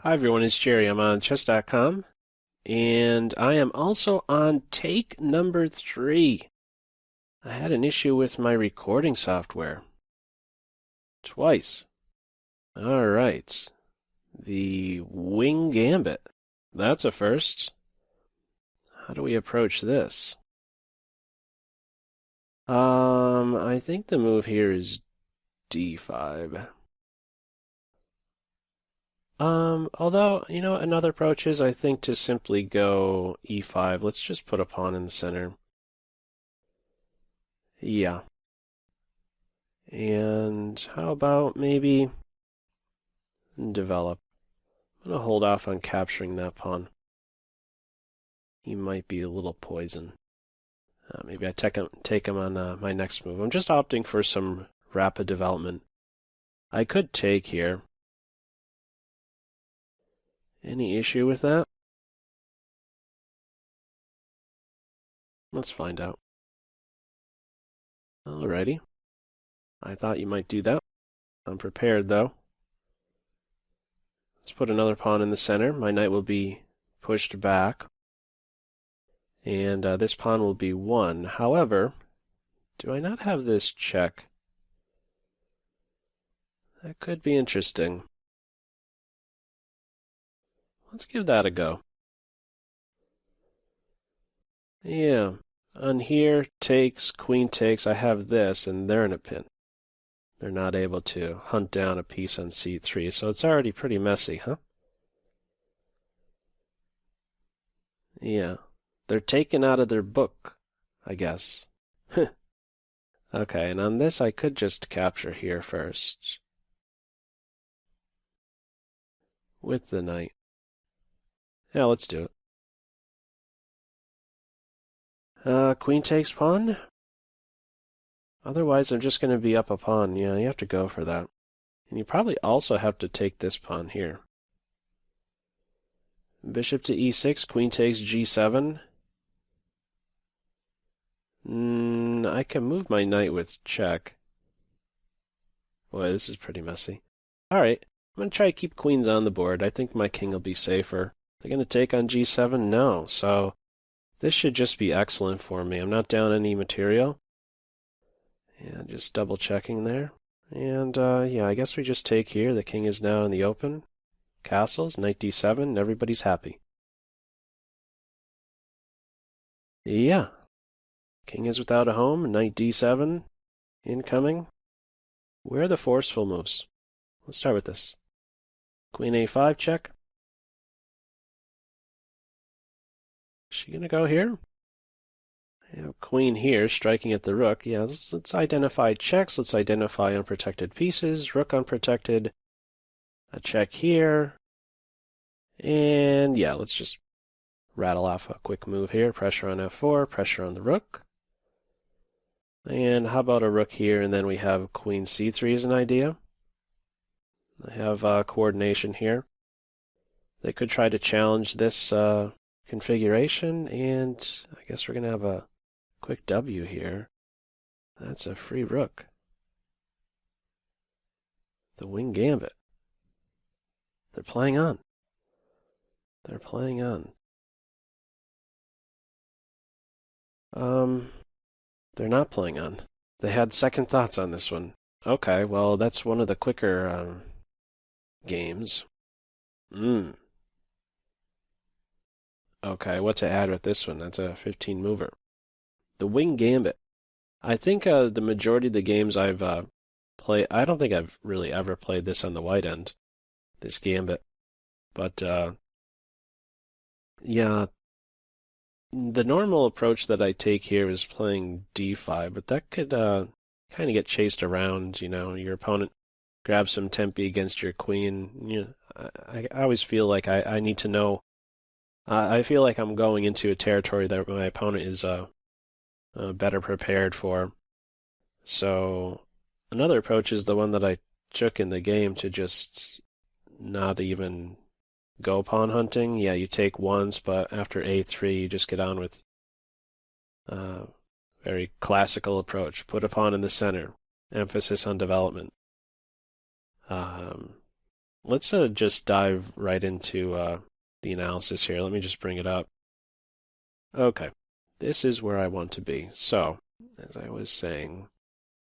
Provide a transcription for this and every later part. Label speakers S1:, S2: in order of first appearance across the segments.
S1: Hi everyone, it's Jerry. I'm on chess.com, and I am also on take number 3. I had an issue with my recording software. Twice. All right. The Wing Gambit. That's a first. How do we approach this? I think the move here is d5. Although, another approach is, I think, to simply go e5. Let's just put a pawn in the center. Yeah. And how about maybe develop? I'm going to hold off on capturing that pawn. He might be a little poison. Maybe I take him on my next move. I'm just opting for some rapid development. I could take here. Any issue with that? Let's find out. Alrighty. I thought you might do that. I'm prepared, though. Let's put another pawn in the center. My knight will be pushed back. And this pawn will be won. However, do I not have this check? That could be interesting. Let's give that a go. Yeah. On here, takes, queen takes. I have this, and they're in a pin. They're not able to hunt down a piece on c3, so it's already pretty messy, huh? Yeah. They're taken out of their book, I guess. Okay, and on this I could just capture here first. With the knight. Yeah, let's do it. Queen takes pawn. Otherwise, I'm just going to be up a pawn. Yeah, you have to go for that. And you probably also have to take this pawn here. Bishop to e6, queen takes g7. I can move my knight with check. Boy, this is pretty messy. Alright, I'm going to try to keep queens on the board. I think my king will be safer. They're going to take on g7? No, so this should just be excellent for me. I'm not down any material. Yeah, just double checking there. And yeah, I guess we just take here. The king is now in the open. Castles, knight d7, and everybody's happy. Yeah. King is without a home, knight d7, incoming. Where are the forceful moves? Let's start with this. Queen a5 check. Is she going to go here? I have queen here, striking at the rook. Yeah, let's identify checks. Let's identify unprotected pieces. Rook unprotected. A check here. And yeah, let's just rattle off a quick move here. Pressure on f4, pressure on the rook. And how about a rook here, and then we have queen c3 as an idea. I have coordination here. They could try to challenge this configuration, and I guess we're going to have a quick W here. That's a free rook. The Wing Gambit. They're playing on. They're playing on. They're not playing on. They had second thoughts on this one. Okay, well, that's one of the quicker games. Okay, what to add with this one? That's a 15 mover. The Wing Gambit. I think the majority of the games I've played, I don't think I've really ever played this on the white end, this Gambit. But yeah, the normal approach that I take here is playing d5, but that could kind of get chased around. Your opponent grabs some tempi against your queen. I always feel like I need to know. I feel like I'm going into a territory that my opponent is better prepared for. So another approach is the one that I took in the game, to just not even go pawn hunting. Yeah, you take once, but after a3, you just get on with very classical approach. Put a pawn in the center. Emphasis on development. let's just dive right into the analysis here. Let me just bring it up. Okay, this is where I want to be. So, as I was saying,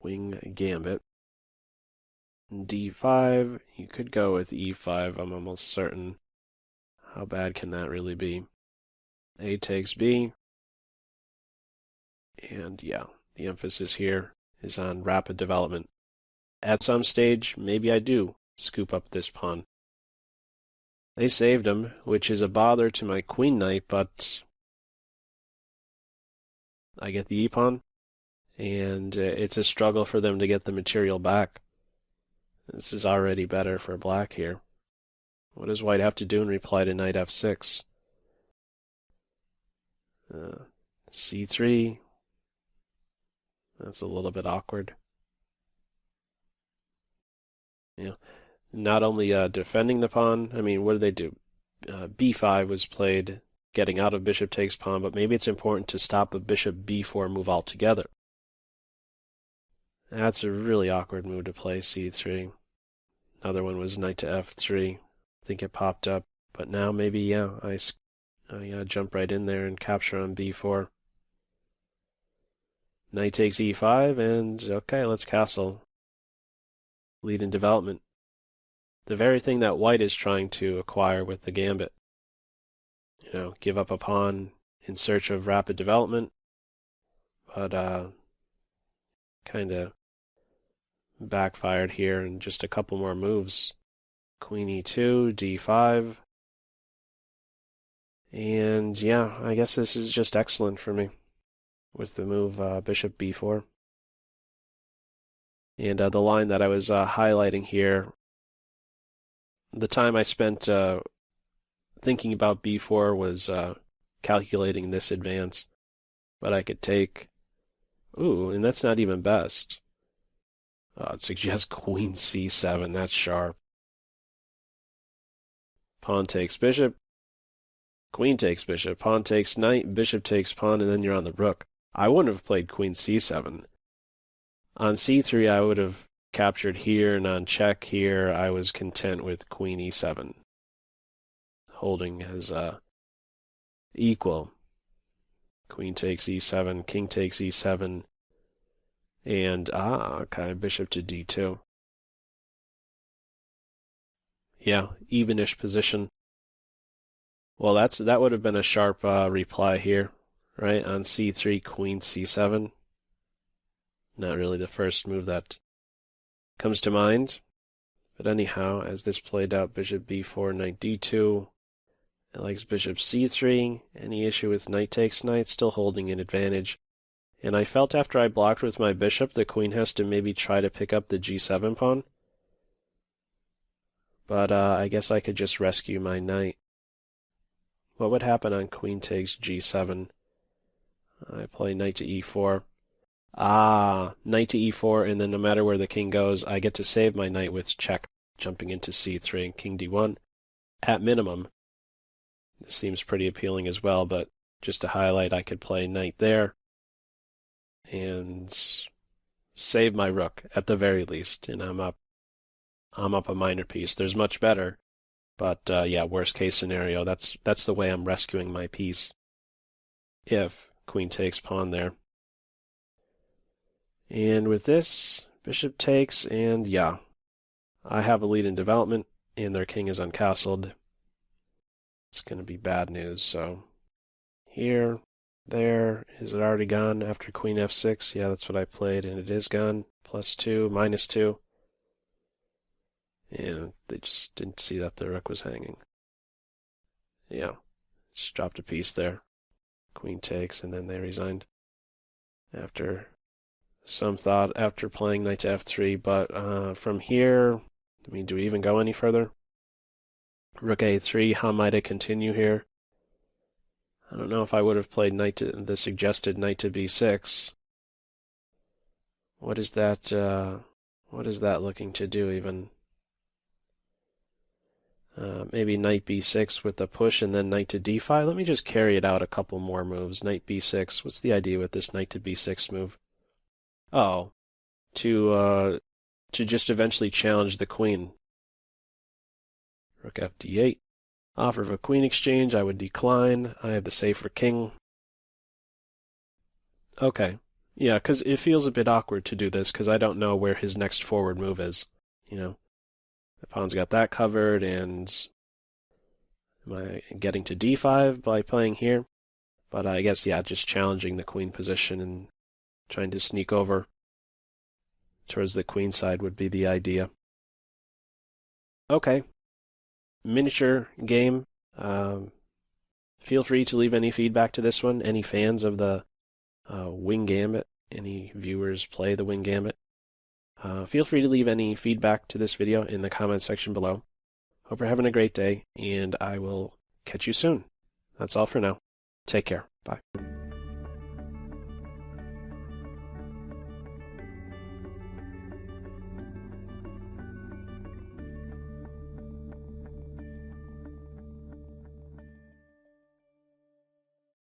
S1: Wing Gambit, d5, you could go with e5, I'm almost certain. How bad can that really be? A takes B, and yeah, the emphasis here is on rapid development. At some stage, maybe I do scoop up this pawn. They saved him, which is a bother to my queen knight, but I get the e-pawn, and it's a struggle for them to get the material back. This is already better for black here. What does white have to do in reply to knight f6? c3. That's a little bit awkward. Yeah. Not only defending the pawn, I mean, what did they do? b5 was played, getting out of bishop takes pawn, but maybe it's important to stop a bishop b4 move altogether. That's a really awkward move to play, c3. Another one was knight to f3. I think it popped up, but now maybe, yeah, I jump right in there and capture on b4. Knight takes e5, and okay, let's castle. Lead in development. The very thing that white is trying to acquire with the gambit. You know, give up a pawn in search of rapid development, but kind of backfired here in just a couple more moves. Queen e2, d5, and yeah, I guess this is just excellent for me with the move bishop b4. And the line that I was highlighting here, the time I spent thinking about b4 was calculating this advance, but I could take, ooh, and that's not even best. It suggests queen c7, that's sharp. Pawn takes bishop, queen takes bishop, pawn takes knight, bishop takes pawn, and then you're on the rook. I wouldn't have played queen c7. On c3, I would have captured here, and on check here, I was content with queen e7, holding as equal. Queen takes e7, king takes e7, and okay, bishop to d2. Yeah, evenish position. Well, that would have been a sharp reply here, right? On c3, queen c7. Not really the first move that comes to mind. But anyhow, as this played out, bishop b4, knight d2. It likes bishop c3. Any issue with knight takes knight, still holding an advantage. And I felt after I blocked with my bishop, the queen has to maybe try to pick up the g7 pawn. But I guess I could just rescue my knight. What would happen on queen takes g7? I play knight to e4. Knight to e4, and then no matter where the king goes, I get to save my knight with check, jumping into c3 and king d1. At minimum, this seems pretty appealing as well, but just to highlight, I could play knight there and save my rook at the very least, and I'm up a minor piece. There's much better, but yeah, worst case scenario, that's the way I'm rescuing my piece. If queen takes pawn there. And with this, bishop takes, and yeah, I have a lead in development, and their king is uncastled. It's going to be bad news, so here, there, is it already gone after queen f6? Yeah, that's what I played, and it is gone. +2, -2. And they just didn't see that the rook was hanging. Yeah, just dropped a piece there. Queen takes, and then they resigned after some thought, after playing knight to f3. But from here, I mean, do we even go any further? Rook a3, how might I continue here? I don't know if I would have played the suggested knight to b6. What is that looking to do even? Maybe knight b6 with the push and then knight to d5. Let me just carry it out a couple more moves. Knight b6. What's the idea with this knight to b6 move? Oh, to just eventually challenge the queen. Rook fd8. Offer of a queen exchange, I would decline. I have the safer king. Okay. Yeah, because it feels a bit awkward to do this, because I don't know where his next forward move is. You know, the pawn's got that covered, and am I getting to d5 by playing here? But I guess, yeah, just challenging the queen position and trying to sneak over towards the queen side would be the idea. Okay. Miniature game. Feel free to leave any feedback to this one. Any fans of the Wing Gambit? Any viewers play the Wing Gambit? Feel free to leave any feedback to this video in the comment section below. Hope you're having a great day, and I will catch you soon. That's all for now. Take care. Bye.